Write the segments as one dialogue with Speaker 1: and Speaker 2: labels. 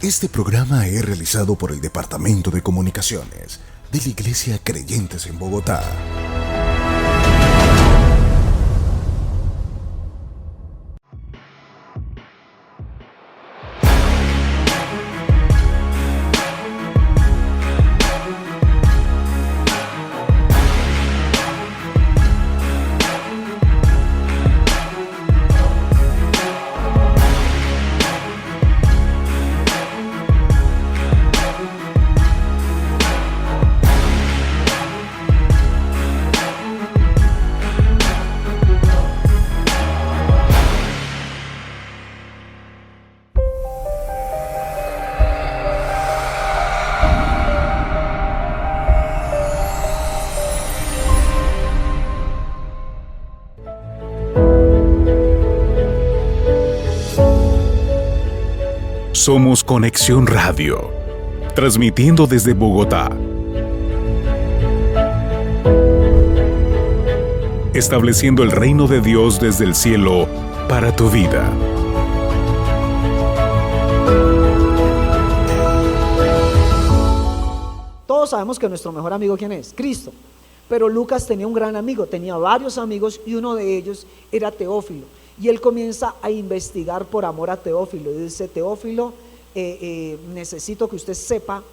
Speaker 1: Este programa es realizado por el Departamento de Comunicaciones de la Iglesia Creyentes en Bogotá.
Speaker 2: Somos Conexión Radio, transmitiendo desde Bogotá. Estableciendo el reino de Dios desde el cielo para tu vida.
Speaker 3: Todos sabemos que nuestro mejor amigo, ¿quién es? Cristo. Pero Lucas tenía un gran amigo, tenía varios amigos y uno de ellos era Teófilo. Y él comienza a investigar por amor a Teófilo. Y dice: Teófilo, necesito que usted sepa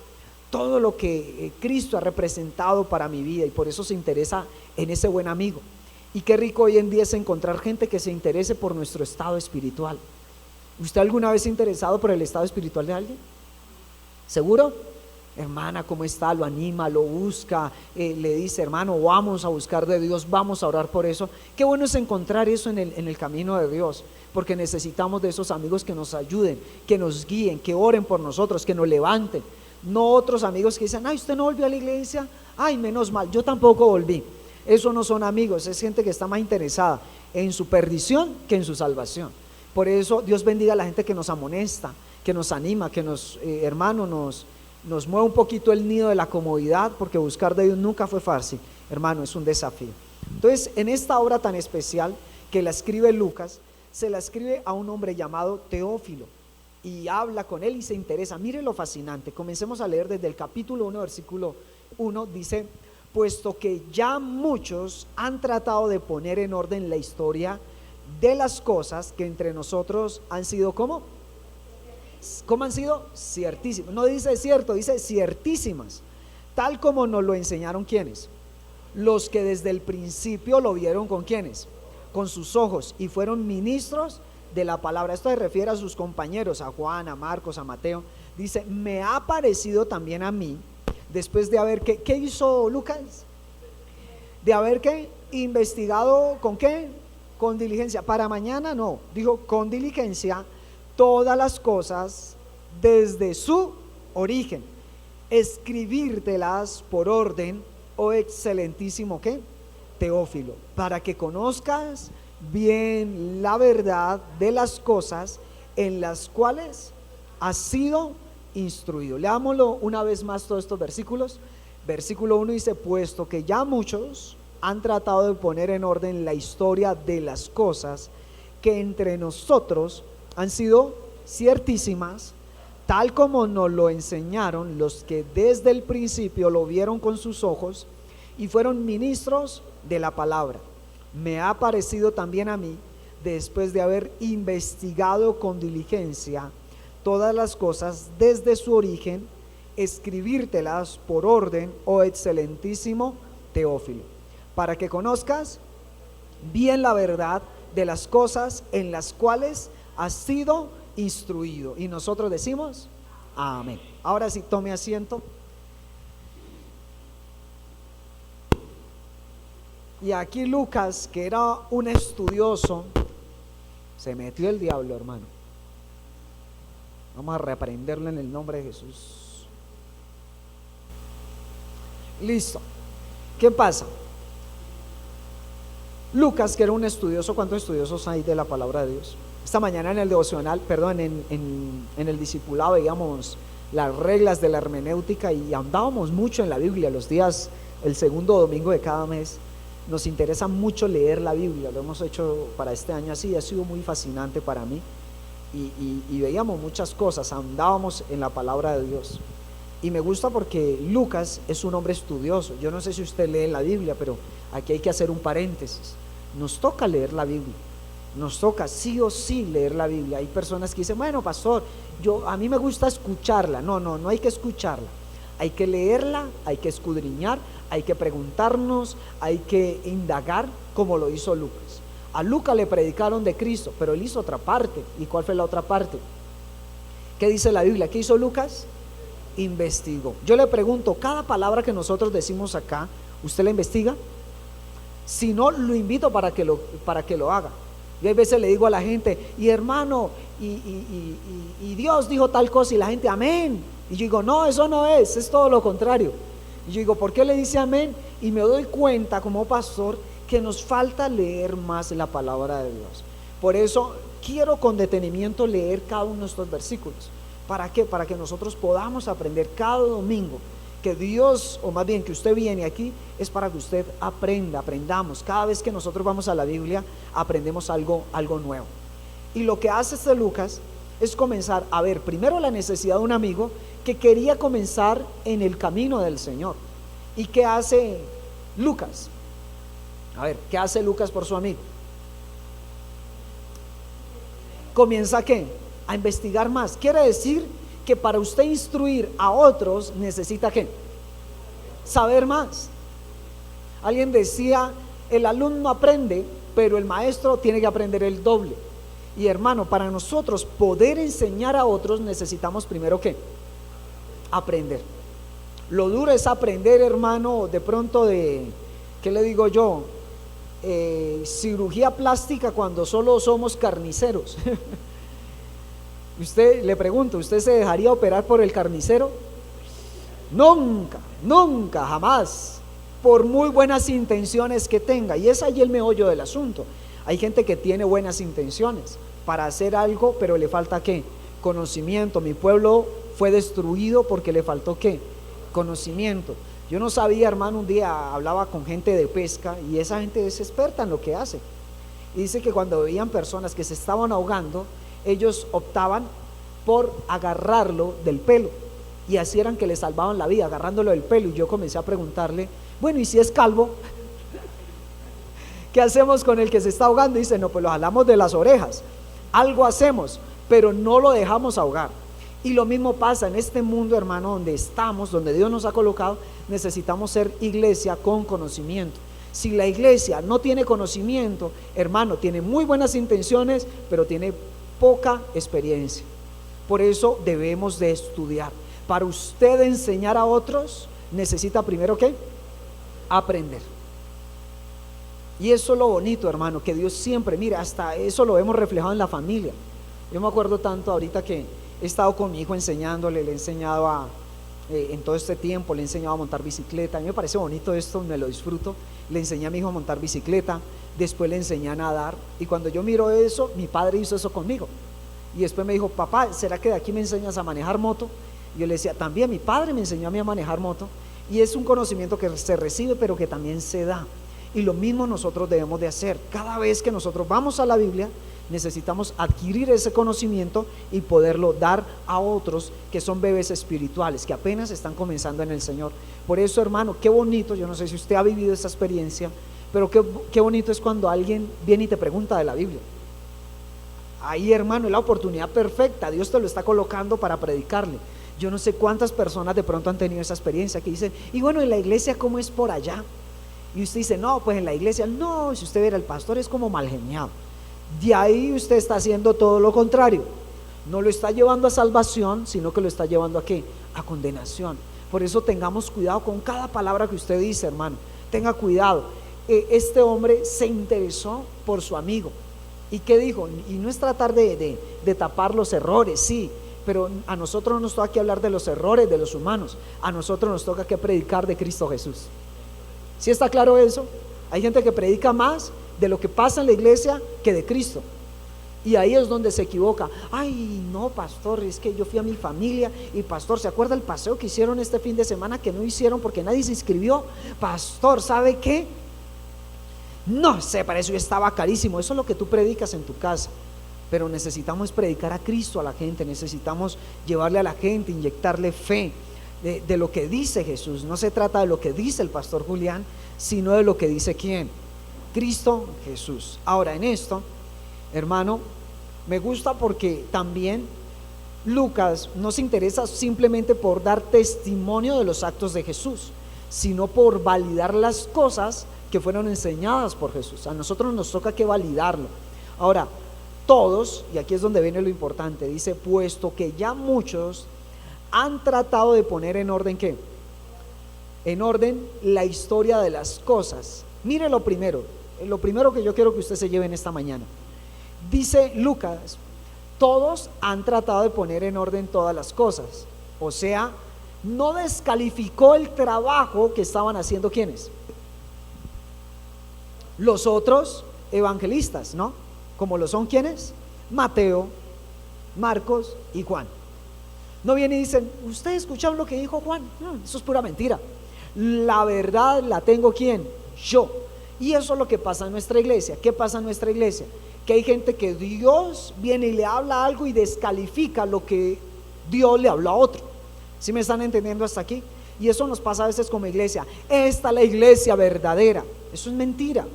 Speaker 3: todo lo que Cristo ha representado para mi vida, y por eso se interesa en ese buen amigo. Y qué rico hoy en día es encontrar gente que se interese por nuestro estado espiritual. ¿Usted alguna vez se ha interesado por el estado espiritual de alguien? ¿Seguro? Hermana, ¿cómo está? Lo anima, lo busca, le dice: hermano, vamos a buscar de Dios, vamos a orar por eso. Qué bueno es encontrar eso en el camino de Dios, porque necesitamos de esos amigos que nos ayuden, que nos guíen, que oren por nosotros, que nos levanten. No otros amigos que dicen: ay, usted no volvió a la iglesia, ay, menos mal, yo tampoco volví. Eso no son amigos, es gente que está más interesada en su perdición que en su salvación. Por eso Dios bendiga a la gente que nos amonesta, que nos anima, que nos nos mueve un poquito el nido de la comodidad, porque buscar de Dios nunca fue fácil, hermano, es un desafío. Entonces, en esta obra tan especial que la escribe Lucas, se la escribe a un hombre llamado Teófilo, y habla con él y se interesa. Mire lo fascinante, comencemos a leer desde el capítulo 1, versículo 1, dice: puesto que ya muchos han tratado de poner en orden la historia de las cosas que entre nosotros han sido, ¿cómo han sido? Ciertísimas. No dice cierto, dice ciertísimas, tal como nos lo enseñaron. ¿Quiénes? Los que desde el principio lo vieron. ¿Con quiénes? Con sus ojos, y fueron ministros de la palabra. Esto se refiere a sus compañeros, a Juan, a Marcos, a Mateo. Dice: me ha parecido también a mí, después de haber, ¿qué hizo Lucas? De haber investigado, ¿con qué? Con diligencia. Para mañana no, dijo con diligencia, todas las cosas desde su origen, escribírtelas por orden, oh excelentísimo ¿qué? Teófilo, para que conozcas bien la verdad de las cosas en las cuales has sido instruido. Leámoslo una vez más todos estos versículos. Versículo 1 dice: puesto que ya muchos han tratado de poner en orden la historia de las cosas que entre nosotros han sido ciertísimas, tal como nos lo enseñaron los que desde el principio lo vieron con sus ojos y fueron ministros de la palabra. Me ha parecido también a mí, después de haber investigado con diligencia todas las cosas desde su origen, escribírtelas por orden, oh excelentísimo Teófilo, para que conozcas bien la verdad de las cosas en las cuales has sido instruido. Y nosotros decimos amén. Ahora sí, tome asiento. Y aquí Lucas, que era un estudioso, se metió el diablo, hermano. Vamos a reprenderlo en el nombre de Jesús. Listo. ¿Qué pasa? Lucas, que era un estudioso, ¿cuántos estudiosos hay de la palabra de Dios? Esta mañana en el devocional, perdón, en el discipulado veíamos las reglas de la hermenéutica y andábamos mucho en la Biblia los días, el segundo domingo de cada mes. Nos interesa mucho leer la Biblia, lo hemos hecho para este año así, ha sido muy fascinante para mí y veíamos muchas cosas, andábamos en la palabra de Dios. Y me gusta porque Lucas es un hombre estudioso. Yo no sé si usted lee la Biblia, pero aquí hay que hacer un paréntesis. Nos toca leer la Biblia, nos toca sí o sí leer la Biblia. Hay personas que dicen, bueno, pastor, a mí me gusta escucharla. No hay que escucharla. Hay que leerla, hay que escudriñar, hay que preguntarnos, hay que indagar, como lo hizo Lucas. A Lucas le predicaron de Cristo, pero él hizo otra parte. ¿Y cuál fue la otra parte? ¿Qué dice la Biblia? ¿Qué hizo Lucas? Investigó. Yo le pregunto, cada palabra que nosotros decimos acá, ¿usted la investiga? Si no, lo invito para que lo haga. Yo a veces le digo a la gente, y hermano, y Dios dijo tal cosa, y la gente, amén. Y yo digo, no, eso no es todo lo contrario. Y yo digo, ¿por qué le dice amén? Y me doy cuenta como pastor que nos falta leer más la palabra de Dios. Por eso quiero con detenimiento leer cada uno de estos versículos. ¿Para qué? Para que nosotros podamos aprender cada domingo. Que Dios, o más bien que usted viene aquí, es para que usted aprendamos. Cada vez que nosotros vamos a la Biblia, aprendemos algo nuevo. Y lo que hace este Lucas es comenzar a ver primero la necesidad de un amigo que quería comenzar en el camino del Señor. ¿Y qué hace Lucas? A ver, ¿qué hace Lucas por su amigo? ¿Comienza qué? A investigar más. Quiere decir que para usted instruir a otros necesita ¿qué? Saber más. Alguien decía, el alumno aprende, pero el maestro tiene que aprender el doble. Y hermano, para nosotros poder enseñar a otros necesitamos primero ¿qué? Aprender. Lo duro es aprender, hermano, de pronto ¿qué le digo yo? Cirugía plástica cuando solo somos carniceros. Usted, le pregunto, ¿usted se dejaría operar por el carnicero? Nunca, jamás, por muy buenas intenciones que tenga. Y es ahí el meollo del asunto. Hay gente que tiene buenas intenciones para hacer algo, pero le falta ¿qué? Conocimiento. Mi pueblo fue destruido porque le faltó ¿qué? Conocimiento. Yo no sabía, hermano, un día hablaba con gente de pesca y esa gente es experta en lo que hace. Y dice que cuando veían personas que se estaban ahogando, ellos optaban por agarrarlo del pelo y así eran que le salvaban la vida, agarrándolo del pelo. Y yo comencé a preguntarle, bueno, ¿y si es calvo? ¿Qué hacemos con el que se está ahogando? Y dice, no, pues lo jalamos de las orejas, algo hacemos, pero no lo dejamos ahogar. Y lo mismo pasa en este mundo, hermano, donde estamos, donde Dios nos ha colocado. Necesitamos ser iglesia con conocimiento. Si la iglesia no tiene conocimiento, hermano, tiene muy buenas intenciones, pero tiene poca experiencia. Por eso debemos de estudiar. Para usted enseñar a otros, necesita primero ¿qué? Aprender. Y eso es lo bonito, hermano, que Dios siempre, mira, hasta eso lo hemos reflejado en la familia. Yo me acuerdo tanto ahorita que he estado con mi hijo enseñándole, le he enseñado en todo este tiempo, le he enseñado a montar bicicleta. A mí me parece bonito esto, me lo disfruto. Le enseñé a mi hijo a montar bicicleta, después le enseñé a nadar. Y cuando yo miro eso, mi padre hizo eso conmigo. Y después me dijo, papá, ¿será que de aquí me enseñas a manejar moto? Y yo le decía, también mi padre me enseñó a mí a manejar moto. Y es un conocimiento que se recibe, pero que también se da. Y lo mismo nosotros debemos de hacer. Cada vez que nosotros vamos a la Biblia, necesitamos adquirir ese conocimiento y poderlo dar a otros que son bebés espirituales, que apenas están comenzando en el Señor. Por eso, hermano, qué bonito, yo no sé si usted ha vivido esta experiencia, pero qué bonito es cuando alguien viene y te pregunta de la Biblia. Ahí, hermano, es la oportunidad perfecta. Dios te lo está colocando para predicarle. Yo no sé cuántas personas de pronto han tenido esa experiencia que dicen, y bueno, ¿en la iglesia cómo es por allá? Y usted dice, no, pues en la iglesia, no, si usted viera, el pastor es como mal geniado. De ahí usted está haciendo todo lo contrario. No lo está llevando a salvación, sino que lo está llevando ¿a qué? A condenación. Por eso tengamos cuidado con cada palabra que usted dice, hermano. Tenga cuidado. Este hombre se interesó por su amigo. ¿Y qué dijo? Y no es tratar de tapar los errores, sí, pero a nosotros no nos toca que hablar de los errores de los humanos. A nosotros nos toca que predicar de Cristo Jesús. ¿Sí está claro eso? Hay gente que predica más de lo que pasa en la iglesia que de Cristo. Y ahí es donde se equivoca. Ay, no, pastor, es que yo fui a mi familia y pastor, ¿se acuerda el paseo que hicieron este fin de semana que no hicieron porque nadie se inscribió? Pastor, ¿sabe qué? No sé, para eso estaba carísimo. Eso es lo que tú predicas en tu casa. Pero necesitamos predicar a Cristo a la gente. Necesitamos llevarle a la gente, inyectarle fe de lo que dice Jesús. No se trata de lo que dice el pastor Julián, sino de lo que dice ¿quién? Cristo Jesús. Ahora, en esto, hermano, me gusta porque también Lucas no se interesa simplemente por dar testimonio de los actos de Jesús, sino por validar las cosas que fueron enseñadas por Jesús. A nosotros nos toca que validarlo. Ahora, todos, y aquí es donde viene lo importante, dice, puesto que ya muchos han tratado de poner en orden ¿qué? En orden la historia de las cosas. Mire lo primero que yo quiero que usted se lleve en esta mañana. Dice Lucas, todos han tratado de poner en orden todas las cosas. O sea, no descalificó el trabajo que estaban haciendo ¿quiénes? Los otros evangelistas, ¿no? Como lo son ¿quiénes? Mateo, Marcos y Juan. No vienen y dicen, ¿ustedes escucharon lo que dijo Juan? No, eso es pura mentira. La verdad la tengo ¿quién? Yo. Y eso es lo que pasa en nuestra iglesia. ¿Qué pasa en nuestra iglesia? Que hay gente que Dios viene y le habla algo y descalifica lo que Dios le habló a otro. ¿Sí me están entendiendo hasta aquí? Y eso nos pasa a veces como iglesia. Esta es la iglesia verdadera. Eso es mentira.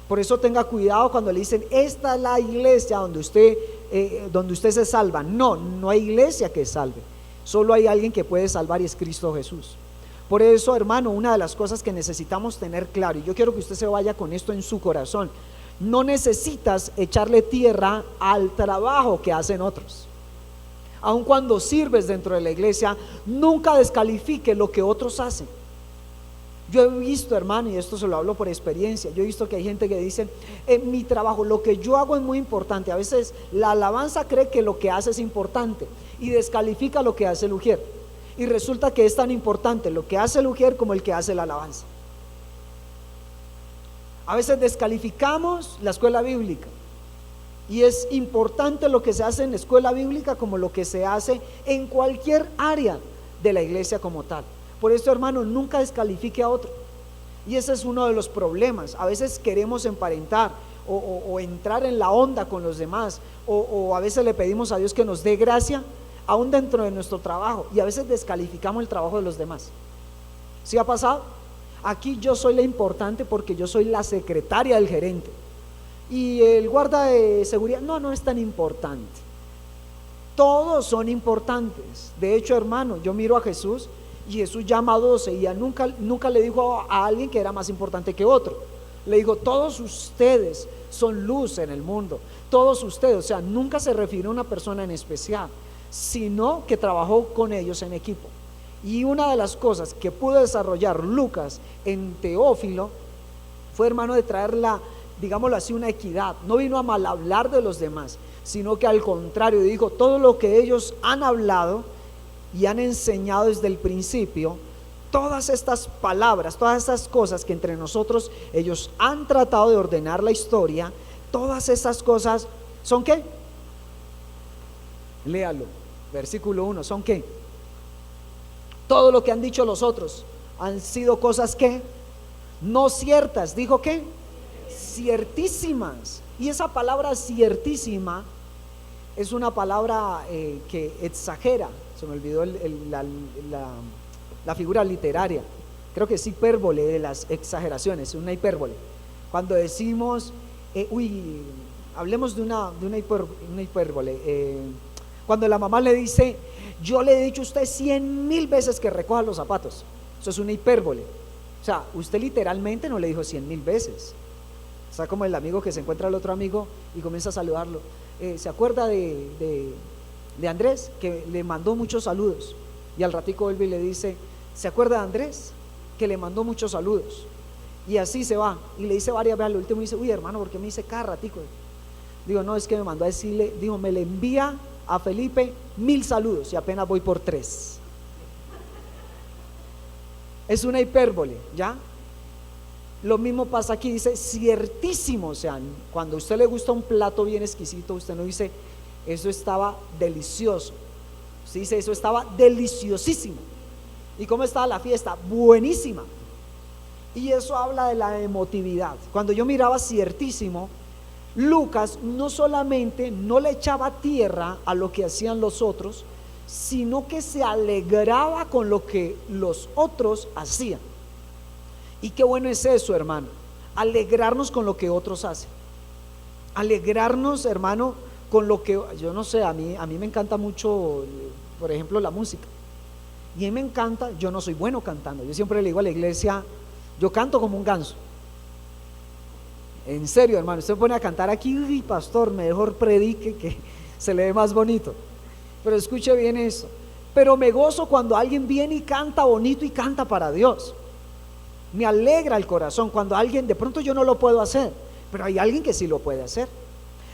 Speaker 3: Por eso tenga cuidado cuando le dicen, esta es la iglesia donde usted se salva. No, no hay iglesia que salve. Solo hay alguien que puede salvar y es Cristo Jesús. Por eso, hermano, una de las cosas que necesitamos tener claro, y yo quiero que usted se vaya con esto en su corazón, no necesitas echarle tierra al trabajo que hacen otros. Aun cuando sirves dentro de la iglesia, nunca descalifique lo que otros hacen. Yo he visto, hermano, y esto se lo hablo por experiencia, yo he visto que hay gente que dice, en mi trabajo, lo que yo hago es muy importante. A veces la alabanza cree que lo que hace es importante y descalifica lo que hace el ujier. Y resulta que es tan importante lo que hace el ujier como el que hace la alabanza. A veces descalificamos la escuela bíblica. Y es importante lo que se hace en la escuela bíblica como lo que se hace en cualquier área de la iglesia como tal. Por eso, hermano, nunca descalifique a otro. Y ese es uno de los problemas. A veces queremos emparentar o entrar en la onda con los demás, o a veces le pedimos a Dios que nos dé gracia aún dentro de nuestro trabajo, y a veces descalificamos el trabajo de los demás. ¿Sí ha pasado? Aquí yo soy la importante porque yo soy la secretaria del gerente, y el guarda de seguridad no es tan importante. Todos son importantes. De hecho, hermano, yo miro a Jesús y Jesús llama a 12 y nunca le dijo a alguien que era más importante que otro. Le dijo, todos ustedes son luz en el mundo, todos ustedes. O sea, nunca se refirió a una persona en especial, sino que trabajó con ellos en equipo. Y una de las cosas que pudo desarrollar Lucas en Teófilo fue, hermano, de traer digámoslo así, una equidad. No vino a mal hablar de los demás, sino que al contrario dijo, todo lo que ellos han hablado y han enseñado desde el principio, todas estas palabras, todas estas cosas que entre nosotros ellos han tratado de ordenar la historia, todas esas cosas ¿son qué? Léalo, versículo 1, ¿son qué? Todo lo que han dicho los otros han sido cosas que no ciertas. ¿Dijo qué? Ciertísimas. Y esa palabra ciertísima es una palabra que exagera. Se me olvidó la figura literaria. Creo que es hipérbole de las exageraciones, una hipérbole. Cuando decimos, hablemos de una hipérbole. Cuando la mamá le dice, yo le he dicho a usted 100,000 veces que recoja los zapatos. Eso es una hipérbole. O sea, usted literalmente no le dijo 100.000 veces. O sea, como el amigo que se encuentra al otro amigo y comienza a saludarlo. ¿Se acuerda de Andrés? Que le mandó muchos saludos. Y al ratico vuelve y le dice: ¿se acuerda de Andrés? Que le mandó muchos saludos. Y así se va. Y le dice varias veces, al último dice: uy, hermano, ¿por qué me dice cada ratico? Digo, no, es que me mandó a decirle, dijo, me le envía a Felipe 1000 saludos y apenas voy por 3. Es una hipérbole, ¿ya? Lo mismo pasa aquí, dice ciertísimo. O sea, cuando a usted le gusta un plato bien exquisito, usted no dice eso estaba delicioso, usted dice eso estaba deliciosísimo. ¿Y cómo estaba la fiesta? Buenísima. Y eso habla de la emotividad. Cuando yo miraba ciertísimo, Lucas no solamente no le echaba tierra a lo que hacían los otros, sino que se alegraba con lo que los otros hacían. Y qué bueno es eso, hermano, alegrarnos con lo que otros hacen, alegrarnos, hermano, con lo que, yo no sé, a mí me encanta mucho, por ejemplo, la música, y a mí me encanta. Yo no soy bueno cantando, yo siempre le digo a la iglesia, yo canto como un ganso, en serio, hermano. Usted me pone a cantar aquí, uy, pastor, mejor predique, que se le ve más bonito. Pero escuche bien eso, pero me gozo cuando alguien viene y canta bonito y canta para Dios. Me alegra el corazón cuando alguien, de pronto yo no lo puedo hacer, pero hay alguien que sí lo puede hacer.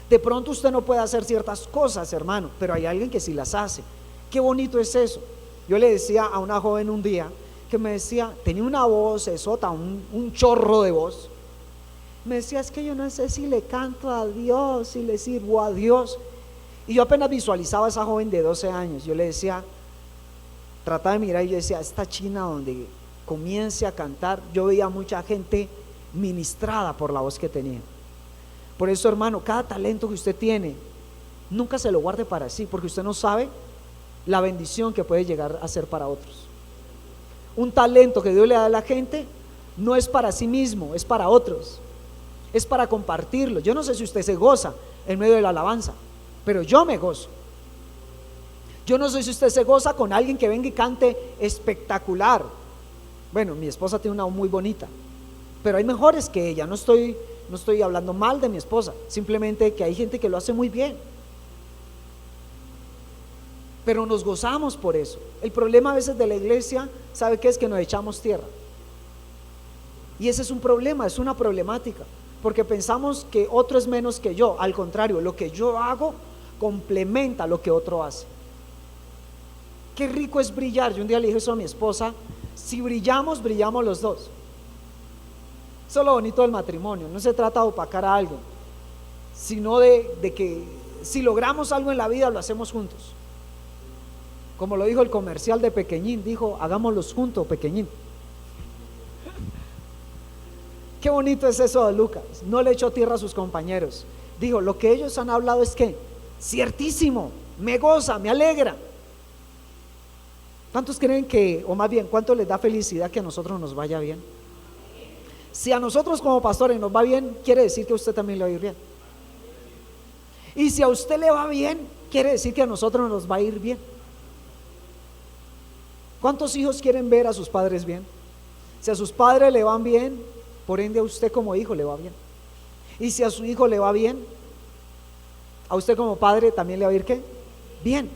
Speaker 3: De pronto usted no puede hacer ciertas cosas, hermano, pero hay alguien que sí las hace. Qué bonito es eso. Yo le decía a una joven un día que me decía, tenía una voz esota, un chorro de voz. Me decía, es que yo no sé si le canto a Dios, si le sirvo a Dios. Y yo apenas visualizaba a esa joven de 12 años. Yo le decía, trataba de mirar y yo decía, esta china donde comience a cantar, yo veía mucha gente ministrada por la voz que tenía. Por eso, hermano, cada talento que usted tiene, nunca se lo guarde para sí, porque usted no sabe la bendición que puede llegar a ser para otros. Un talento que Dios le da a la gente no es para sí mismo, es para otros, es para compartirlo. Yo no sé si usted se goza en medio de la alabanza, pero yo me gozo. Yo no sé si usted se goza con alguien que venga y cante espectacular. Bueno, mi esposa tiene una voz muy bonita, pero hay mejores que ella. No estoy hablando mal de mi esposa, simplemente que hay gente que lo hace muy bien, pero nos gozamos por eso. El problema a veces de la iglesia, ¿sabe qué es? Que nos echamos tierra. Y ese es un problema, es una problemática, porque pensamos que otro es menos que yo. Al contrario, lo que yo hago complementa lo que otro hace. Qué rico es brillar. Yo un día le dije eso a mi esposa: si brillamos, brillamos los dos. Eso es lo bonito del matrimonio. No se trata de opacar a alguien, sino de que si logramos algo en la vida, lo hacemos juntos. Como lo dijo el comercial de Pequeñín, dijo, hagámoslos juntos, Pequeñín. Qué bonito es eso de Lucas. No le echó tierra a sus compañeros. Dijo, lo que ellos han hablado es que ciertísimo, me goza, me alegra. ¿Cuántos creen que, o más bien, cuánto les da felicidad que a nosotros nos vaya bien? Si a nosotros como pastores nos va bien, quiere decir que a usted también le va a ir bien. Y si a usted le va bien, quiere decir que a nosotros nos va a ir bien. ¿Cuántos hijos quieren ver a sus padres bien? Si a sus padres le van bien, por ende a usted como hijo le va bien. Y si a su hijo le va bien, a usted como padre también le va a ir ¿qué? Bien.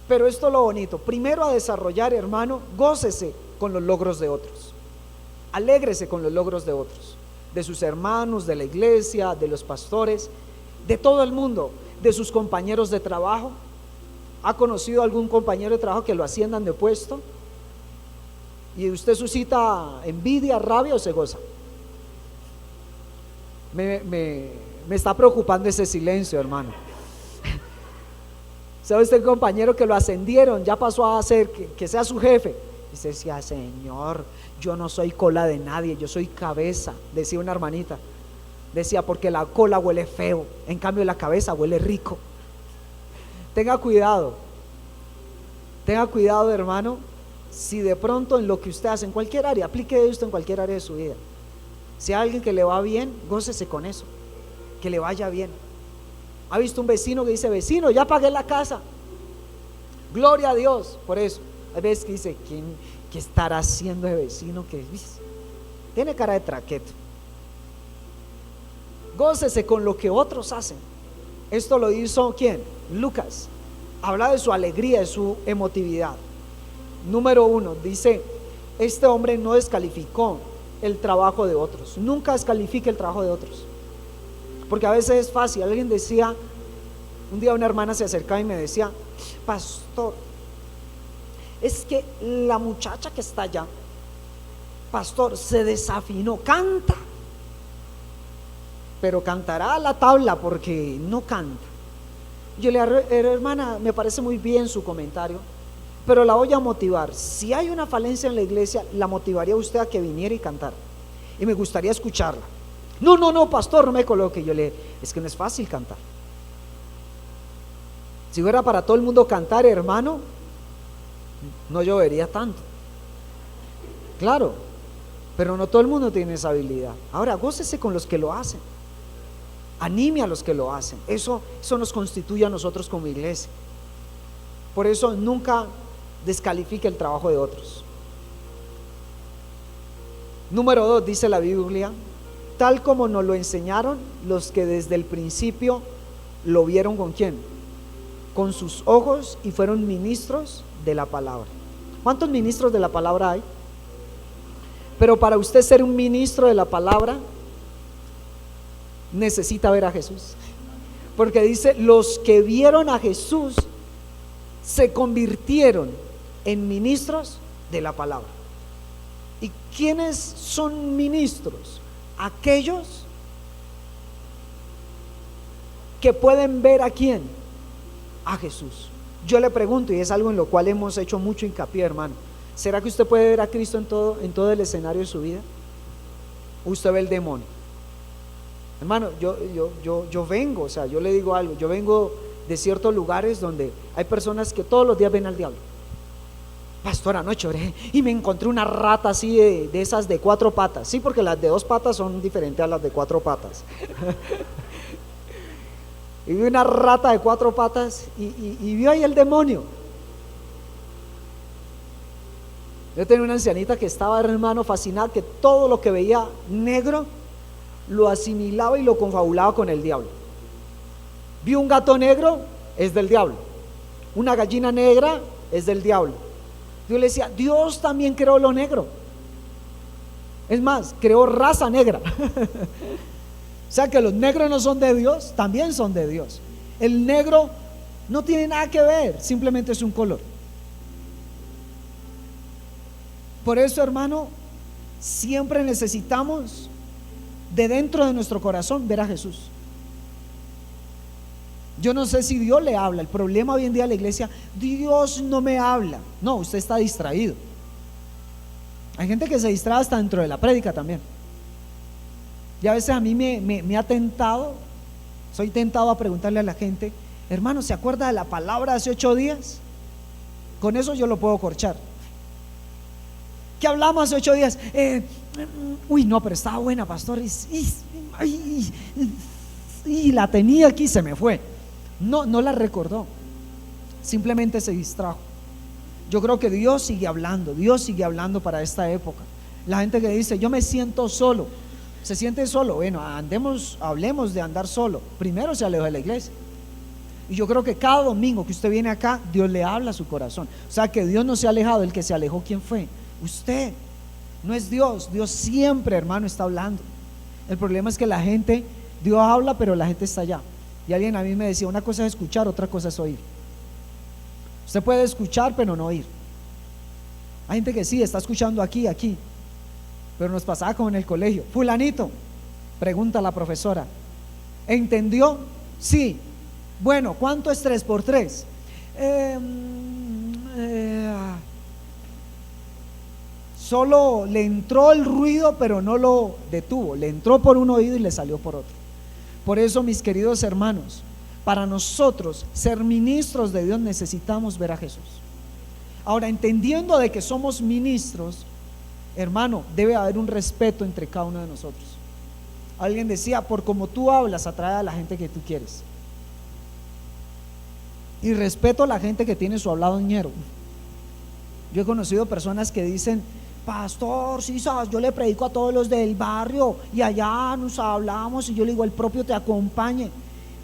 Speaker 3: Pero esto es lo bonito. Primero a desarrollar, hermano, gócese con los logros de otros. Alégrese con los logros de otros, de sus hermanos, de la iglesia, de los pastores, de todo el mundo, de sus compañeros de trabajo. ¿Ha conocido algún compañero de trabajo que lo asciendan de puesto y usted suscita envidia, rabia o se goza? Me está preocupando ese silencio, hermano. ¿Sabe usted, compañero, que lo ascendieron, ya pasó a ser que sea su jefe? Dice, decía, Señor, yo no soy cola de nadie, yo soy cabeza, decía una hermanita. Decía, porque la cola huele feo, en cambio la cabeza huele rico. Tenga cuidado, hermano. Si de pronto en lo que usted hace, en cualquier área, aplique esto en cualquier área de su vida. Si hay alguien que le va bien, gócese con eso, que le vaya bien. ¿Ha visto un vecino que dice, vecino, ya pagué la casa? Gloria a Dios por eso. Hay veces que dice, ¿qué estará haciendo de vecino? Que tiene cara de traqueto. Gócese con lo que otros hacen. Esto lo hizo ¿quién? Lucas. Habla de su alegría, de su emotividad. Número 1, dice, este hombre no descalificó el trabajo de otros. Nunca descalifique el trabajo de otros, porque a veces es fácil. Alguien decía, un día una hermana se acercaba y me decía, pastor, es que la muchacha que está allá, pastor, se desafinó, canta, pero cantará a la tabla porque no canta. Yo le dije, hermana, me parece muy bien su comentario, pero la voy a motivar. Si hay una falencia en la iglesia, la motivaría a usted a que viniera y cantara, y me gustaría escucharla. No, pastor, no me coloque. Yo le dije, es que no es fácil cantar. Si fuera para todo el mundo cantar, hermano, no llovería tanto. Claro, pero no todo el mundo tiene esa habilidad. Ahora, gócese con los que lo hacen, anime a los que lo hacen. Eso nos constituye a nosotros como iglesia. Por eso nunca descalifique el trabajo de otros. Número 2, dice la Biblia, tal como nos lo enseñaron los que desde el principio lo vieron. ¿Con quién? Con sus ojos, y fueron ministros de la palabra. ¿Cuántos ministros de la palabra hay? Pero para usted ser un ministro de la palabra, necesita ver a Jesús, porque dice, los que vieron a Jesús se convirtieron en ministros de la palabra. ¿Y quiénes son ministros? Aquellos que pueden ver ¿a quién? A Jesús. Yo le pregunto, y es algo en lo cual hemos hecho mucho hincapié, hermano, ¿será que usted puede ver a Cristo en todo el escenario de su vida? ¿O usted ve el demonio? Hermano, yo vengo, o sea, yo le digo algo, yo vengo de ciertos lugares donde hay personas que todos los días ven al diablo. Pastor, anoche oré y me encontré una rata así de esas de 4 patas. Sí, porque las de 2 patas son diferentes a las de 4 patas. Y vi una rata de 4 patas y vio ahí el demonio. Yo tenía una ancianita que estaba, hermano, fascinada, que todo lo que veía negro lo asimilaba y lo confabulaba con el diablo. Vio un gato negro, es del diablo. Una gallina negra, es del diablo. Yo le decía, Dios también creó lo negro. Es más, creó raza negra. O sea que los negros no son de Dios, también son de Dios. El negro no tiene nada que ver, simplemente es un color. Por eso, hermano, siempre necesitamos de dentro de nuestro corazón ver a Jesús. Yo no sé si Dios le habla. El problema hoy en día de la iglesia, Dios no me habla. No, usted está distraído. Hay gente que se distrae hasta dentro de la prédica también. Y a veces a mí me ha tentado, soy tentado a preguntarle a la gente, hermano, ¿se acuerda de la palabra hace 8 días? Con eso yo lo puedo corchar. ¿Qué hablamos hace 8 días? Uy, no, pero estaba buena, pastor. Y la tenía aquí, se me fue. No la recordó, simplemente se distrajo. Yo creo que Dios sigue hablando para esta época. La gente que dice, yo me siento solo, se siente solo. Bueno, hablemos de andar solo. Primero se alejó de la iglesia. Y yo creo que cada domingo que usted viene acá, Dios le habla a su corazón. O sea que Dios no se ha alejado. El que se alejó, ¿quién fue? Usted. No es Dios. Dios siempre, hermano, está hablando. El problema es que la gente, Dios habla, pero la gente está allá. Y alguien a mí me decía, una cosa es escuchar, otra cosa es oír. Usted puede escuchar, pero no oír. Hay gente que sí, está escuchando aquí, pero nos pasaba como en el colegio. Fulanito, pregunta a la profesora, ¿entendió? Sí. Bueno, ¿cuánto es 3 por 3? Solo le entró el ruido, pero no lo detuvo. Le entró por un oído y le salió por otro. Por eso, mis queridos hermanos, para nosotros ser ministros de Dios necesitamos ver a Jesús. Ahora, entendiendo de que somos ministros, hermano, debe haber un respeto entre cada uno de nosotros. Alguien decía, por como tú hablas, atrae a la gente que tú quieres. Y respeto a la gente que tiene su hablado ñero. Yo he conocido personas que dicen, pastor, sí, sabes, yo le predico a todos los del barrio y allá nos hablamos y yo le digo, el propio te acompañe.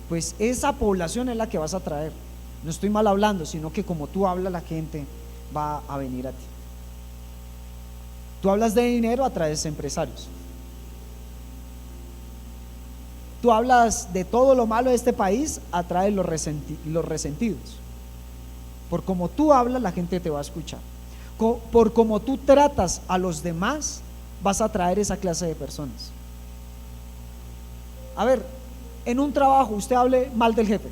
Speaker 3: Pues esa población es la que vas a traer. No estoy mal hablando, sino que como tú hablas, la gente va a venir a ti. Tú hablas de dinero, atraes empresarios. Tú hablas de todo lo malo de este país, atraes los resentidos. Por como tú hablas, la gente te va a escuchar. Por como tú tratas a los demás, vas a atraer esa clase de personas. A ver, en un trabajo usted hable mal del jefe,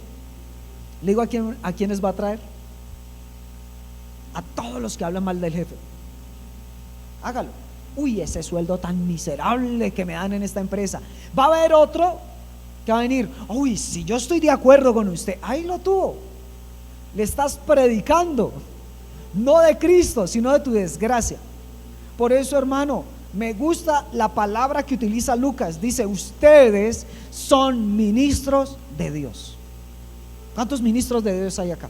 Speaker 3: le digo a quiénes va a atraer. A todos los que hablan mal del jefe. Hágalo. Uy, ese sueldo tan miserable que me dan en esta empresa. Va a haber otro que va a venir, uy, si yo estoy de acuerdo con usted. Ahí lo tuvo. Le estás predicando, no de Cristo, sino de tu desgracia. Por eso, hermano, me gusta la palabra que utiliza Lucas. Dice, ustedes son ministros de Dios. ¿Cuántos ministros de Dios hay acá?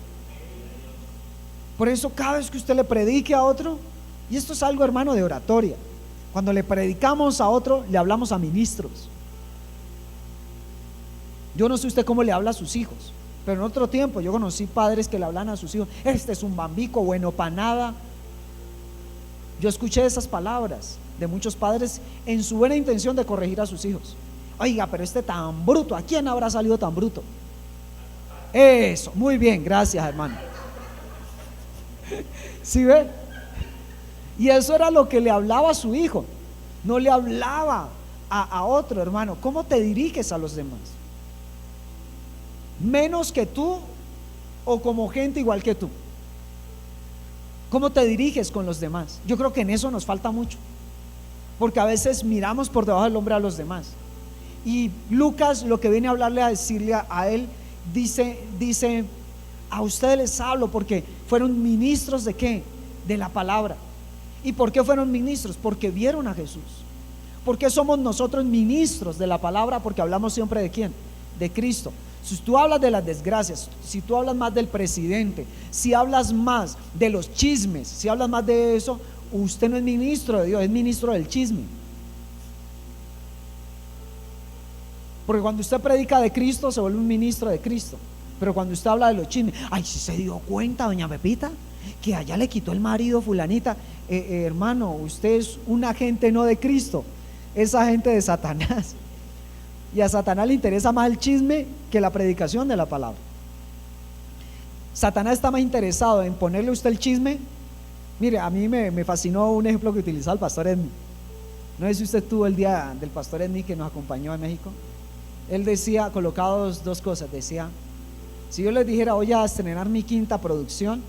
Speaker 3: Por eso cada vez que usted le predique a otro, y esto es algo, hermano, de oratoria, cuando le predicamos a otro, le hablamos a ministros. Yo no sé usted cómo le habla a sus hijos, pero en otro tiempo yo conocí padres que le hablan a sus hijos, este es un bambico, bueno para nada. Yo escuché esas palabras de muchos padres en su buena intención de corregir a sus hijos. Oiga, pero este tan bruto, ¿a quién habrá salido tan bruto? Eso, muy bien, gracias, hermano. ¿Sí ve? Y eso era lo que le hablaba a su hijo, no le hablaba a otro, hermano. ¿Cómo te diriges a los demás? ¿Menos que tú o como gente igual que tú? ¿Cómo te diriges con los demás? Yo creo que en eso nos falta mucho, porque a veces miramos por debajo del hombro a los demás. Y Lucas lo que viene a hablarle, a decirle a él, dice, a ustedes les hablo porque fueron ministros de ¿qué? De la palabra. ¿Y por qué fueron ministros? Porque vieron a Jesús. ¿Por qué somos nosotros ministros de la palabra? Porque hablamos siempre de ¿quién? De Cristo. Si tú hablas de las desgracias, si tú hablas más del presidente, si hablas más de los chismes, si hablas más de eso, usted no es ministro de Dios, es ministro del chisme. Porque cuando usted predica de Cristo, se vuelve un ministro de Cristo. Pero cuando usted habla de los chismes, ay, si se dio cuenta doña Pepita que allá le quitó el marido fulanita, hermano, usted es un agente no de Cristo, es agente de Satanás. Y a Satanás le interesa más el chisme que la predicación de la palabra. Satanás está más interesado en ponerle a usted el chisme. Mire, a mí me fascinó un ejemplo que utilizaba el pastor Edney. No sé si usted tuvo el día del pastor Edney que nos acompañó a México. Él decía, colocaba dos cosas. Decía, si yo les dijera voy a estrenar mi quinta producción,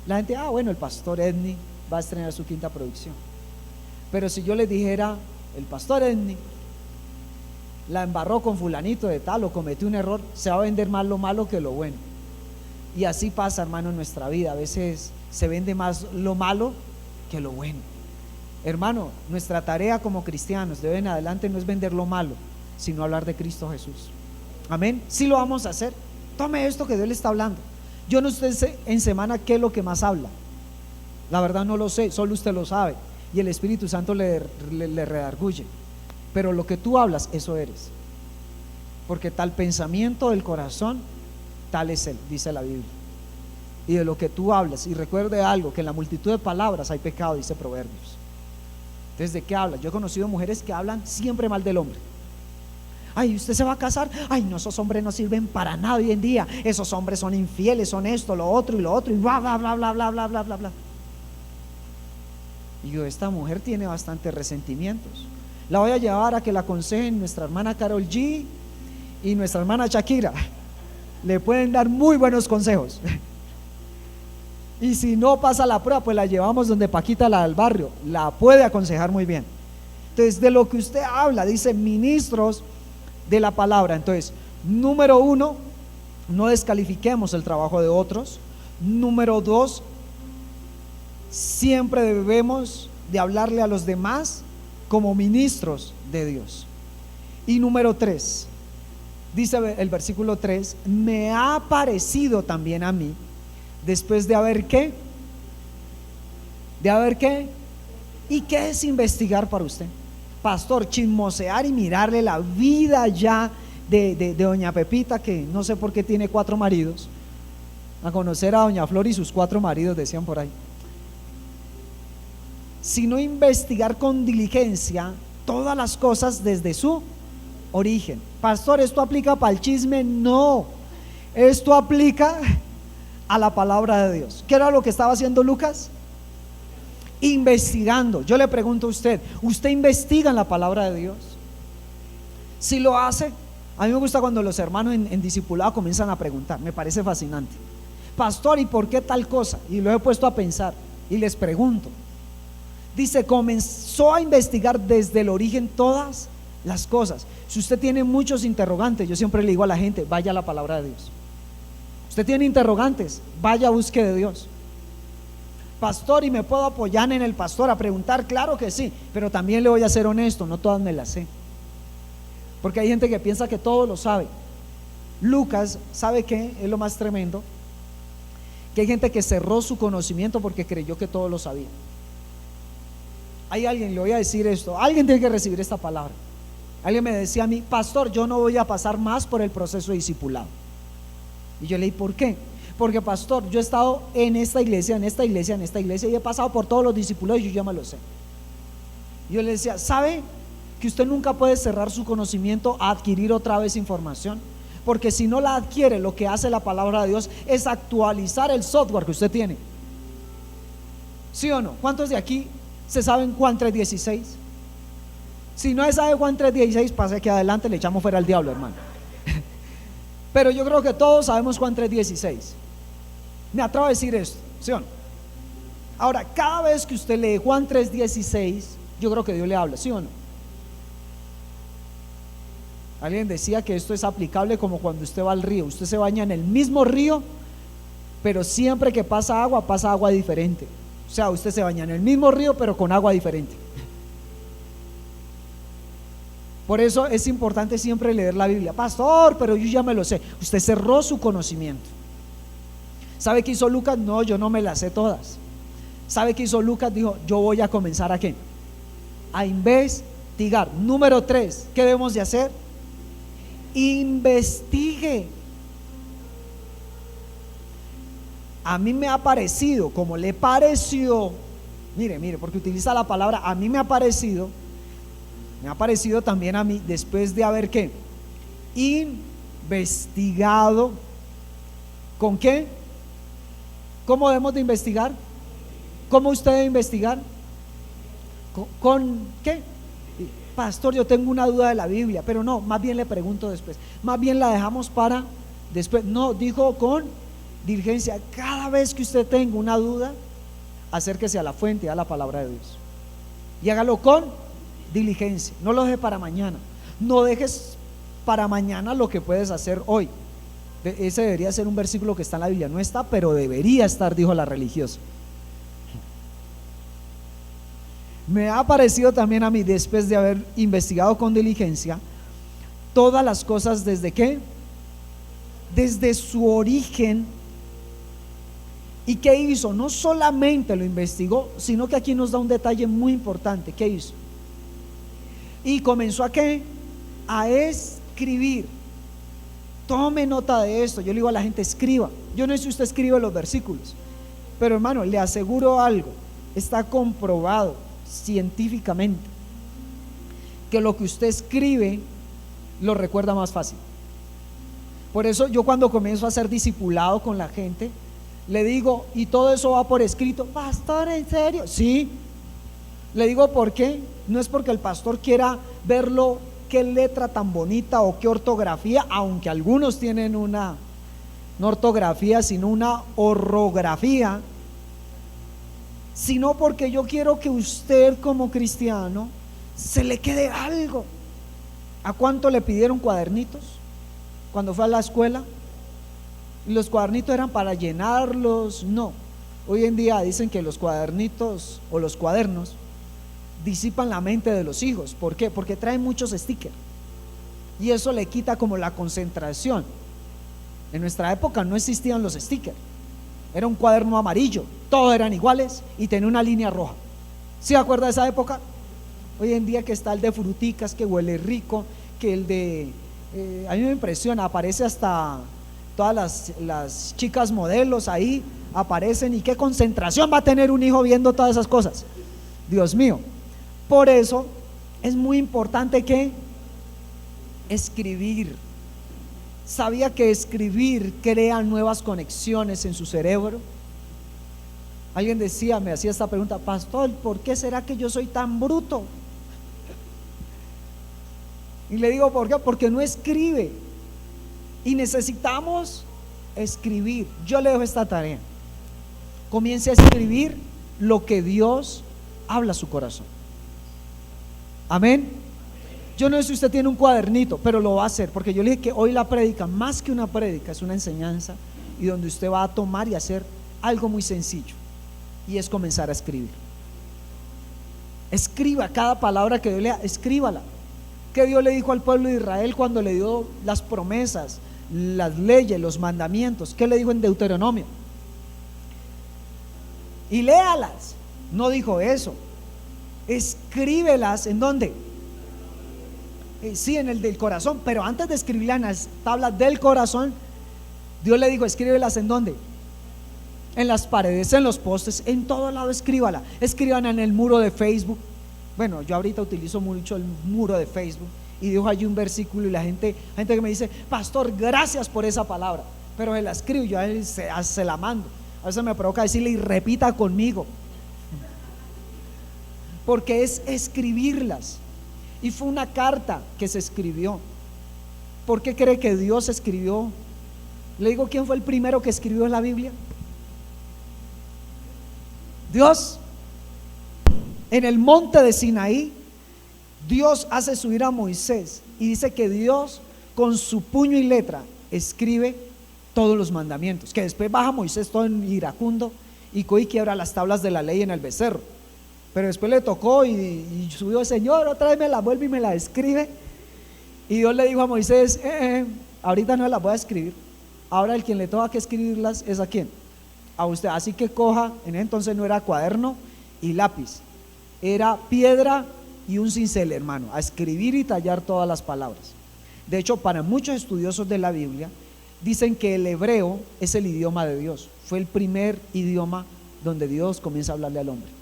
Speaker 3: la gente, bueno, el pastor Edney va a estrenar su quinta producción. Pero si yo les dijera, el pastor Edney la embarró con fulanito de tal o cometió un error, se va a vender más lo malo que lo bueno. Y así pasa, hermano, en nuestra vida. A veces se vende más lo malo que lo bueno. Hermano, nuestra tarea como cristianos de hoy en adelante no es vender lo malo, sino hablar de Cristo Jesús. Amén. Sí lo vamos a hacer. Tome esto que Dios le está hablando. Yo no sé en semana qué es lo que más habla. La verdad no lo sé, solo usted lo sabe. Y el Espíritu Santo le redarguye. Pero lo que tú hablas, eso eres. Porque tal pensamiento del corazón, tal es él, dice la Biblia. Y de lo que tú hablas, y recuerde algo, que en la multitud de palabras hay pecado, dice Proverbios. Entonces, ¿de qué hablas? Yo he conocido mujeres que hablan siempre mal del hombre. Ay, ¿usted se va a casar? Ay, no, esos hombres no sirven para nada hoy en día. Esos hombres son infieles, son esto, lo otro y bla, bla, bla, bla, bla, bla, bla, bla, bla. Y yo, esta mujer tiene bastantes resentimientos. La voy a llevar a que la aconsejen nuestra hermana Carol G y nuestra hermana Shakira. Le pueden dar muy buenos consejos. Y si no pasa la prueba, pues la llevamos donde Paquita, la del barrio, la puede aconsejar muy bien. Entonces, de lo que usted habla, dice ministros de la palabra. Entonces, número 1, no descalifiquemos el trabajo de otros. Número 2, siempre debemos de hablarle a los demás como ministros de Dios. Y número 3, dice el versículo 3, me ha parecido también a mí, después de haber ¿qué? De haber ¿qué? ¿Y qué es investigar para usted? Pastor, chismosear y mirarle la vida ya de doña Pepita, que no sé por qué tiene 4 maridos, a conocer a doña Flor y sus 4 maridos, decían por ahí. Sino investigar con diligencia todas las cosas desde su origen. Pastor, ¿esto aplica para el chisme? No, esto aplica a la palabra de Dios. ¿Qué era lo que estaba haciendo Lucas? Investigando. Yo le pregunto a usted, ¿usted investiga en la palabra de Dios? Si lo hace, a mí me gusta cuando los hermanos en discipulado comienzan a preguntar, me parece fascinante. Pastor, ¿y por qué tal cosa? Y lo he puesto a pensar y les pregunto. Dice, comenzó a investigar desde el origen todas las cosas. Si usted tiene muchos interrogantes, yo siempre le digo a la gente, vaya a la palabra de Dios. Usted tiene interrogantes, vaya a búsqueda de Dios. Pastor, ¿y me puedo apoyar en el pastor a preguntar? Claro que sí, pero también le voy a ser honesto, no todas me las sé, porque hay gente que piensa que todo lo sabe. Lucas, ¿sabe qué es lo más tremendo? Que hay gente que cerró su conocimiento porque creyó que todo lo sabía. Hay alguien, le voy a decir esto, alguien tiene que recibir esta palabra. Alguien me decía a mí, pastor, yo no voy a pasar más por el proceso de discipulado. Y yo le dije, ¿por qué? Porque pastor, yo he estado en esta iglesia y he pasado por todos los discipulados y yo ya me lo sé. Yo le decía, ¿sabe que usted nunca puede cerrar su conocimiento a adquirir otra vez información? Porque si no la adquiere, lo que hace la palabra de Dios es actualizar el software que usted tiene. ¿Sí o no? ¿Cuántos de aquí se saben Juan 3:16? Si no se sabe Juan 3:16, pase aquí adelante, le echamos fuera al diablo, hermano. Pero yo creo que todos sabemos Juan 3:16. Me atrevo a decir esto, ¿sí o no? Ahora, cada vez que usted lee Juan 3:16, yo creo que Dios le habla, ¿sí o no? Alguien decía que esto es aplicable como cuando usted va al río. Usted se baña en el mismo río, pero siempre que pasa agua diferente. O sea, usted se baña en el mismo río, pero con agua diferente. Por eso es importante siempre leer la Biblia. Pastor, pero yo ya me lo sé. Usted cerró su conocimiento. ¿Sabe qué hizo Lucas? No, yo no me las sé todas. ¿Sabe qué hizo Lucas? Dijo, yo voy a comenzar ¿a qué? A investigar. Número 3, ¿qué debemos de hacer? Investigue. A mí me ha parecido, como le pareció, mire, porque utiliza la palabra, a mí me ha parecido también a mí, después de haber ¿qué? Investigado. ¿Con qué? ¿Cómo debemos de investigar? ¿Cómo usted debe investigar? ¿Con qué? Pastor, yo tengo una duda de la Biblia, pero no, más bien le pregunto después, más bien la dejamos para después. No, dijo con diligencia. Cada vez que usted tenga una duda, acérquese a la fuente, a la palabra de Dios, y hágalo con diligencia. No lo deje para mañana. No dejes para mañana lo que puedes hacer hoy. Ese debería ser un versículo que está en la Biblia. No está, pero debería estar, dijo la religiosa. Me ha parecido también a mí, después de haber investigado con diligencia todas las cosas, ¿desde qué? Desde su origen. ¿Y qué hizo? No solamente lo investigó, sino que aquí nos da un detalle muy importante. ¿Qué hizo? Y comenzó ¿a qué? A escribir. Tome nota de esto. Yo le digo a la gente, escriba. Yo no sé si usted escribe los versículos, pero hermano, le aseguro algo, está comprobado científicamente que lo que usted escribe lo recuerda más fácil. Por eso yo cuando comienzo a ser discipulado con la gente, le digo, ¿y todo eso va por escrito? Pastor, ¿en serio? Sí. Le digo, ¿por qué? No es porque el pastor quiera verlo, qué letra tan bonita o qué ortografía, aunque algunos tienen no ortografía, sino una orografía, sino porque yo quiero que usted como cristiano se le quede algo. ¿A cuánto le pidieron cuadernitos cuando fue a la escuela? ¿Y los cuadernitos eran para llenarlos? No. Hoy en día dicen que los cuadernitos o los cuadernos disipan la mente de los hijos. ¿Por qué? Porque traen muchos stickers y eso le quita como la concentración. En nuestra época no existían los stickers. Era un cuaderno amarillo, todos eran iguales y tenía una línea roja. ¿Sí acuerda de esa época? Hoy en día que está el de fruticas, que huele rico, que el de, a mí me impresiona, aparece hasta todas las chicas modelos ahí, aparecen, y qué concentración va a tener un hijo viendo todas esas cosas, Dios mío. Por eso es muy importante que escribir. ¿Sabía que escribir crea nuevas conexiones en su cerebro? Alguien decía, me hacía esta pregunta: pastor, ¿por qué será que yo soy tan bruto? Y le digo, ¿por qué? Porque no escribe. Y necesitamos escribir. Yo le dejo esta tarea: comience a escribir lo que Dios habla a su corazón. Amén. Yo no sé si usted tiene un cuadernito, pero lo va a hacer, porque yo le dije que hoy la prédica, más que una prédica, es una enseñanza, y donde usted va a tomar y hacer algo muy sencillo, y es comenzar a escribir. Escriba cada palabra que Dios lea, escríbala. ¿Qué Dios le dijo al pueblo de Israel cuando le dio las promesas, las leyes, los mandamientos? ¿Qué le dijo en Deuteronomio? Y léalas. No dijo eso. Escríbelas. ¿En dónde? Sí, en el del corazón. Pero antes de escribirlas en las tablas del corazón, Dios le dijo: escríbelas. ¿En dónde? En las paredes, en los postes, en todo lado escríbala. Escriban en el muro de Facebook. Bueno, yo ahorita utilizo mucho el muro de Facebook, y dijo allí un versículo, y la gente que me dice: pastor, gracias por esa palabra, pero se la escribo, yo a él se la mando. A veces me provoca decirle: y repita conmigo, porque es escribirlas. Y fue una carta que se escribió. ¿Por qué cree que Dios escribió? Le digo, ¿quién fue el primero que escribió en la Biblia? Dios. En el monte de Sinaí, Dios hace subir a Moisés, y dice que Dios con su puño y letra escribe todos los mandamientos, que después baja Moisés todo en iracundo y coge y quiebra las tablas de la ley en el becerro. Pero después le tocó y subió el Señor, otra vez me la vuelve y me la escribe. Y Dios le dijo a Moisés: ahorita no las voy a escribir, ahora el quien le toca que escribirlas es ¿a quién? A usted. Así que coja, en ese entonces no era cuaderno y lápiz, era piedra y un cincel, hermano, a escribir y tallar todas las palabras. De hecho, para muchos estudiosos de la Biblia, dicen que el hebreo es el idioma de Dios. Fue el primer idioma donde Dios comienza a hablarle al hombre.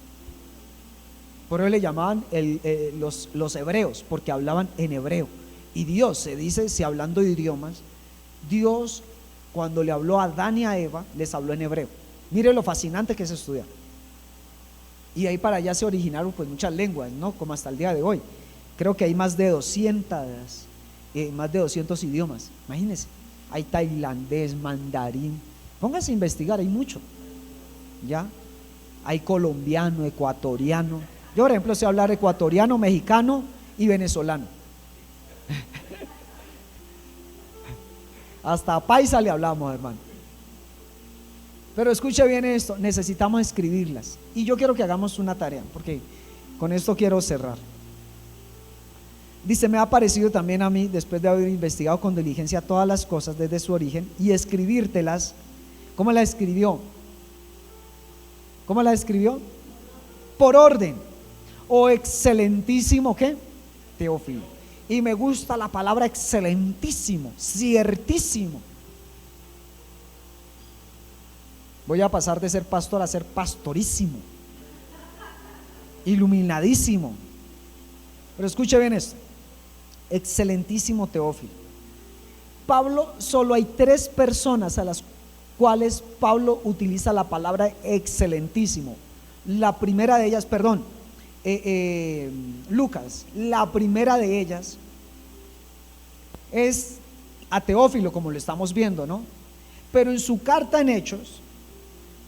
Speaker 3: Por eso le llamaban los hebreos, porque hablaban en hebreo. Y Dios, se dice, si hablando de idiomas, Dios cuando le habló a Adán y a Eva, les habló en hebreo. Mire lo fascinante que es estudiar. Y ahí para allá se originaron pues muchas lenguas, ¿no? Como hasta el día de hoy. Creo que hay más de 200 idiomas. Imagínense, hay tailandés, mandarín. Póngase a investigar, hay mucho. ¿Ya? Hay colombiano, ecuatoriano. Yo, por ejemplo, sé hablar ecuatoriano, mexicano y venezolano. Hasta paisa le hablamos, hermano. Pero escuche bien esto, necesitamos escribirlas. Y yo quiero que hagamos una tarea, porque con esto quiero cerrar. Dice: me ha parecido también a mí, después de haber investigado con diligencia todas las cosas desde su origen, y escribírtelas. ¿Cómo la escribió? ¿Cómo la escribió? Por orden. Oh excelentísimo, ¿qué? Teófilo. Y me gusta la palabra excelentísimo, ciertísimo. Voy a pasar de ser pastor a ser pastorísimo, iluminadísimo. Pero escuche bien esto: excelentísimo Teófilo. Pablo, solo hay 3 personas a las cuales Pablo utiliza la palabra excelentísimo. La primera de ellas, Lucas, la primera de ellas es a Teófilo, como lo estamos viendo, ¿no? Pero en su carta en Hechos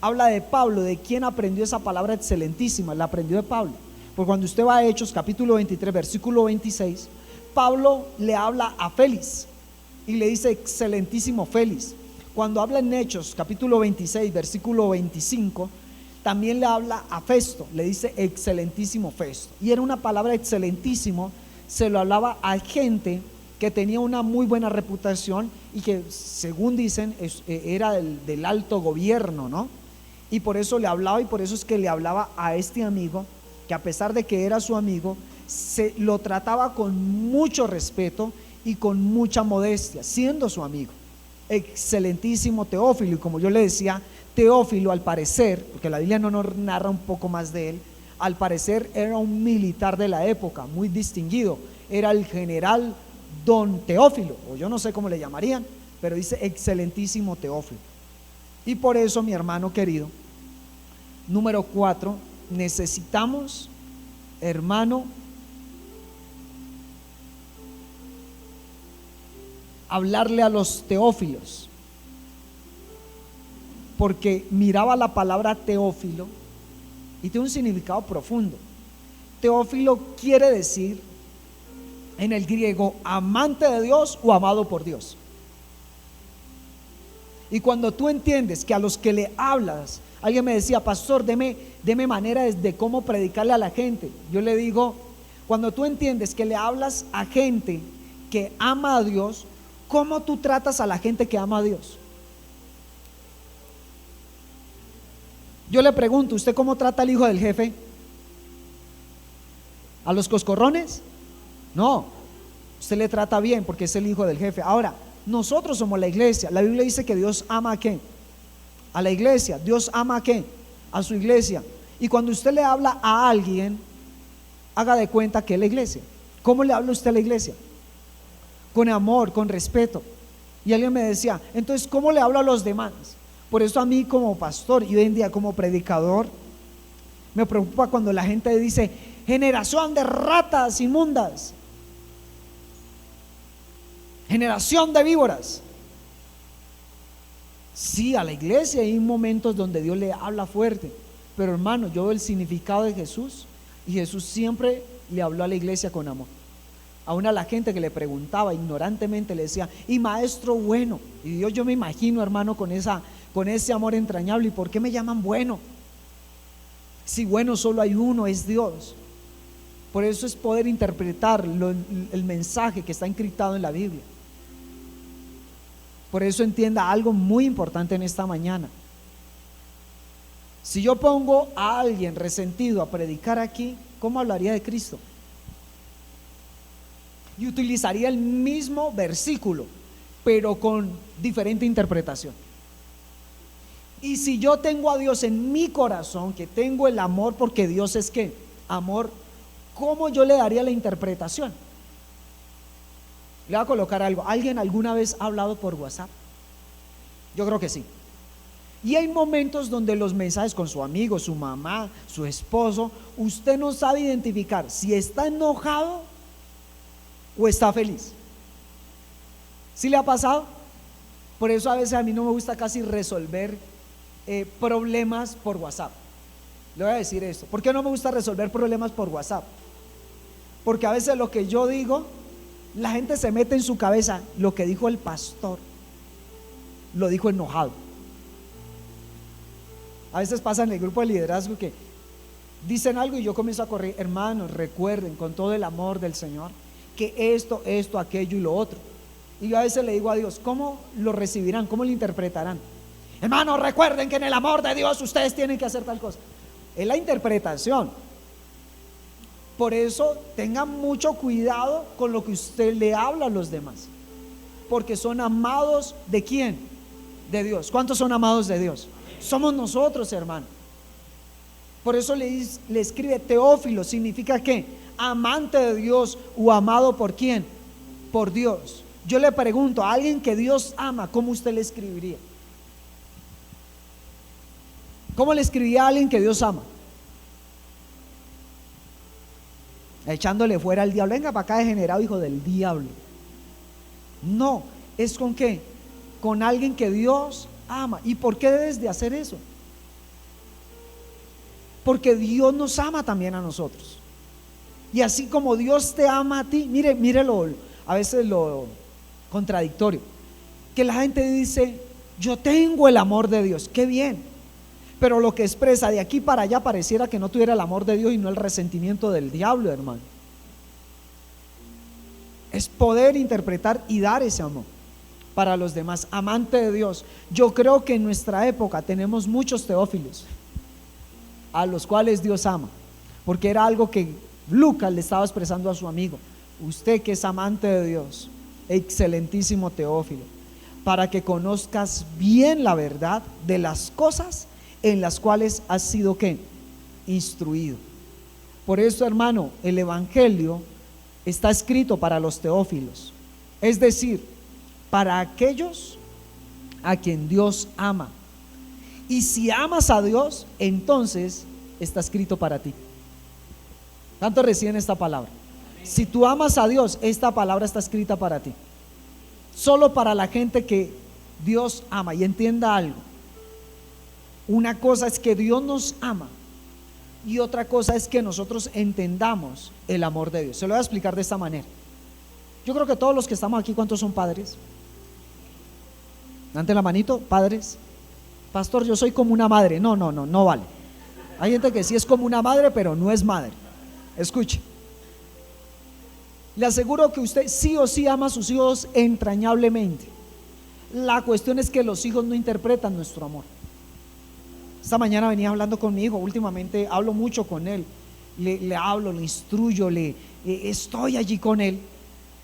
Speaker 3: habla de Pablo, de quién aprendió esa palabra excelentísima. La aprendió de Pablo, porque cuando usted va a Hechos capítulo 23 versículo 26, Pablo le habla a Félix y le dice: excelentísimo Félix. Cuando habla en Hechos capítulo 26 versículo 25, también le habla a Festo, le dice: excelentísimo Festo. Y era una palabra excelentísimo, se lo hablaba a gente que tenía una muy buena reputación y que, según dicen, era del alto gobierno, ¿no? Y por eso le hablaba, y por eso es que le hablaba a este amigo que a pesar de que era su amigo, lo trataba con mucho respeto y con mucha modestia, siendo su amigo. Excelentísimo Teófilo. Y como yo le decía, Teófilo, al parecer, porque la Biblia no nos narra un poco más de él, al parecer era un militar de la época, muy distinguido. Era el general Don Teófilo, o yo no sé cómo le llamarían, pero dice excelentísimo Teófilo. Y por eso, mi hermano querido, número 4, necesitamos, hermano, hablarle a los teófilos, porque miraba la palabra Teófilo y tiene un significado profundo. Teófilo quiere decir en el griego amante de Dios o amado por Dios. Y cuando tú entiendes que a los que le hablas, alguien me decía, pastor, deme manera de cómo predicarle a la gente. Yo le digo, cuando tú entiendes que le hablas a gente que ama a Dios, ¿cómo tú tratas a la gente que ama a Dios? Yo le pregunto, ¿usted cómo trata al hijo del jefe? ¿A los coscorrones? No, usted le trata bien porque es el hijo del jefe. Ahora, nosotros somos la iglesia. La Biblia dice que Dios ama ¿a qué? A la iglesia. Dios ama ¿a qué? A su iglesia. Y cuando usted le habla a alguien, haga de cuenta que es la iglesia. ¿Cómo le habla usted a la iglesia? Con amor, con respeto. Y alguien me decía, entonces ¿cómo le hablo a los demás? Por eso a mí como pastor y hoy en día como predicador me preocupa cuando la gente dice, generación de ratas inmundas, generación de víboras. Sí, a la iglesia hay momentos donde Dios le habla fuerte, pero hermano, yo veo el significado de Jesús y Jesús siempre le habló a la iglesia con amor. Aún a la gente que le preguntaba ignorantemente le decía, y maestro bueno. Y Dios, yo me imagino, hermano, con ese amor entrañable. ¿Y por qué me llaman bueno? Si bueno solo hay uno, es Dios. Por eso es poder interpretar el mensaje que está encriptado en la Biblia. Por eso entienda algo muy importante en esta mañana. Si yo pongo a alguien resentido a predicar aquí, ¿cómo hablaría de Cristo? Y utilizaría el mismo versículo, pero con diferente interpretación. Y si yo tengo a Dios en mi corazón, que tengo el amor, porque Dios es ¿qué? Amor, ¿cómo yo le daría la interpretación? Le voy a colocar algo. ¿Alguien alguna vez ha hablado por WhatsApp? Yo creo que sí. Y hay momentos donde los mensajes con su amigo, su mamá, su esposo, usted no sabe identificar si está enojado o está feliz. ¿Sí le ha pasado? Por eso a veces a mí no me gusta casi resolver problemas por WhatsApp. Le voy a decir esto. ¿Por qué no me gusta resolver problemas por WhatsApp? Porque a veces lo que yo digo, la gente se mete en su cabeza. Lo que dijo el pastor, lo dijo enojado. A veces pasa en el grupo de liderazgo que dicen algo y yo comienzo a correr. Hermanos, recuerden con todo el amor del Señor que esto, aquello y lo otro. Y yo a veces le digo a Dios, ¿cómo lo recibirán? ¿Cómo lo interpretarán? Hermanos, recuerden que en el amor de Dios ustedes tienen que hacer tal cosa. Es la interpretación. Por eso tengan mucho cuidado con lo que usted le habla a los demás, porque son amados ¿de quién? De Dios. ¿Cuántos son amados de Dios? Somos nosotros, hermano. Por eso le escribe Teófilo. ¿Significa qué? Amante de Dios o amado por quién? Por Dios. Yo le pregunto, a alguien que Dios ama, ¿cómo usted le escribiría? ¿Cómo le escribiría a alguien que Dios ama? Echándole fuera al diablo. Venga para acá, degenerado hijo del diablo. No, es con qué? Con alguien que Dios ama. ¿Y por qué debes de hacer eso? Porque Dios nos ama también a nosotros. Y así como Dios te ama a ti, mire a veces lo contradictorio, que la gente dice, yo tengo el amor de Dios, qué bien, pero lo que expresa de aquí para allá pareciera que no tuviera el amor de Dios y no el resentimiento del diablo, hermano. Es poder interpretar y dar ese amor para los demás. Amante de Dios. Yo creo que en nuestra época tenemos muchos teófilos a los cuales Dios ama. porque era algo que Lucas le estaba expresando a su amigo. Usted que es amante de Dios, excelentísimo Teófilo, para que conozcas bien la verdad de las cosas en las cuales has sido ¿qué? Instruido. Por eso, hermano, el Evangelio está escrito para los teófilos, es decir, para aquellos a quien Dios ama. Y si amas a Dios, entonces está escrito para ti. ¿Cuántos reciben esta palabra? Si tú amas a Dios, esta palabra está escrita para ti. Solo para la gente que Dios ama. Y entienda algo, una cosa es que Dios nos ama y otra cosa es que nosotros entendamos el amor de Dios. Se lo voy a explicar de esta manera. Yo creo que todos los que estamos aquí, ¿cuántos son padres? Levanten la manito, padres. Pastor, yo soy como una madre. No vale. Hay gente que sí es como una madre, pero no es madre. Escuche, le aseguro que usted sí o sí ama a sus hijos entrañablemente. La cuestión es que los hijos no interpretan nuestro amor. Esta mañana venía hablando con mi hijo, últimamente hablo mucho con él, le hablo, le instruyo, estoy allí con él.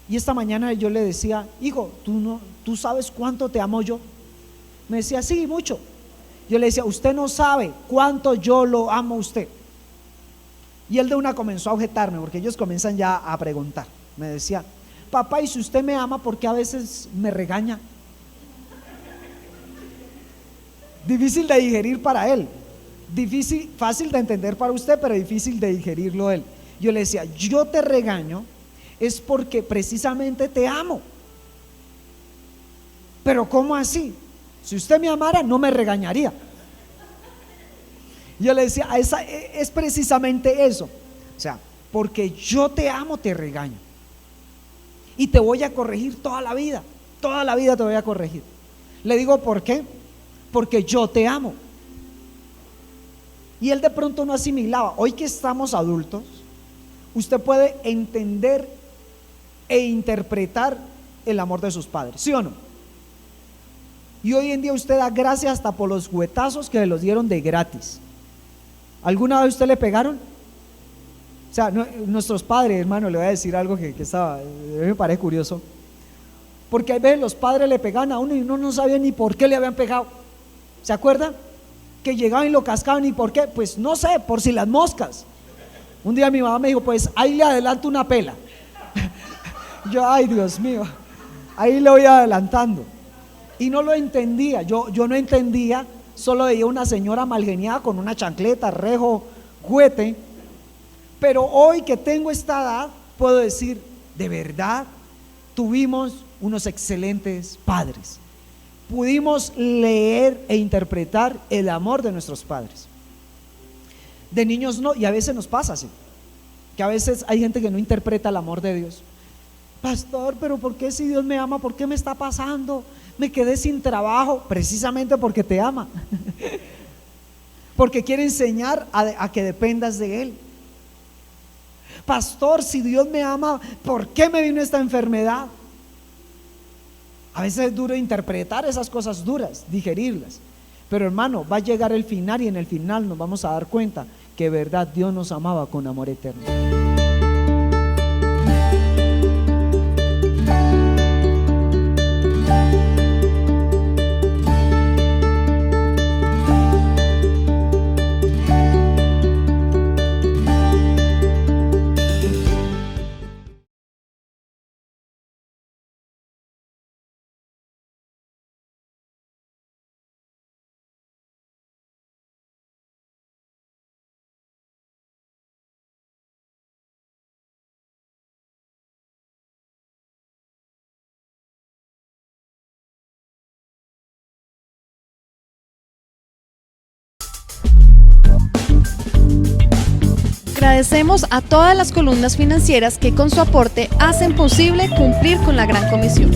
Speaker 3: Y esta mañana yo le decía, hijo, ¿tú sabes cuánto te amo yo? Me decía, sí, mucho. Yo le decía, usted no sabe cuánto yo lo amo a usted. Y él de una comenzó a objetarme, porque ellos comienzan ya a preguntar. Me decía, papá, ¿y si usted me ama, por qué a veces me regaña? Difícil de digerir para él, fácil de entender para usted, pero difícil de digerirlo él. Yo le decía, yo te regaño es porque precisamente te amo. Pero ¿cómo así? Si usted me amara, no me regañaría. Yo le decía, es precisamente eso. O sea, porque yo te amo, te regaño. Y te voy a corregir toda la vida te voy a corregir. Le digo, ¿por qué? Porque yo te amo. Y él de pronto no asimilaba. Hoy que estamos adultos, usted puede entender e interpretar el amor de sus padres, ¿sí o no? Y hoy en día usted da gracias hasta por los juguetazos que le los dieron de gratis. ¿Alguna vez usted le pegaron? O sea, nuestros padres, hermano, le voy a decir algo que me parece curioso. Porque a veces los padres le pegaban a uno y uno no sabía ni por qué le habían pegado. ¿Se acuerdan? Que llegaban y lo cascaban, ¿y por qué? Pues no sé, por si las moscas. Un día mi mamá me dijo, pues ahí le adelanto una pela. Yo, ay Dios mío, ahí le voy adelantando. Y no lo entendía, yo no entendía, solo veía una señora malgeniada con una chancleta, rejo, juguete. Pero hoy que tengo esta edad, puedo decir, de verdad, tuvimos unos excelentes padres. Pudimos leer e interpretar el amor de nuestros padres. De niños no, y a veces nos pasa así, que a veces hay gente que no interpreta el amor de Dios. Pastor, pero ¿por qué si Dios me ama? ¿Por qué me está pasando? Me quedé sin trabajo. Precisamente porque te ama. Porque quiere enseñar a que dependas de Él. Pastor, si Dios me ama, ¿por qué me vino esta enfermedad? A veces es duro interpretar esas cosas duras, digerirlas. Pero hermano, va a llegar el final y en el final nos vamos a dar cuenta que de verdad Dios nos amaba con amor eterno.
Speaker 4: Agradecemos a todas las columnas financieras que con su aporte hacen posible cumplir con la Gran Comisión.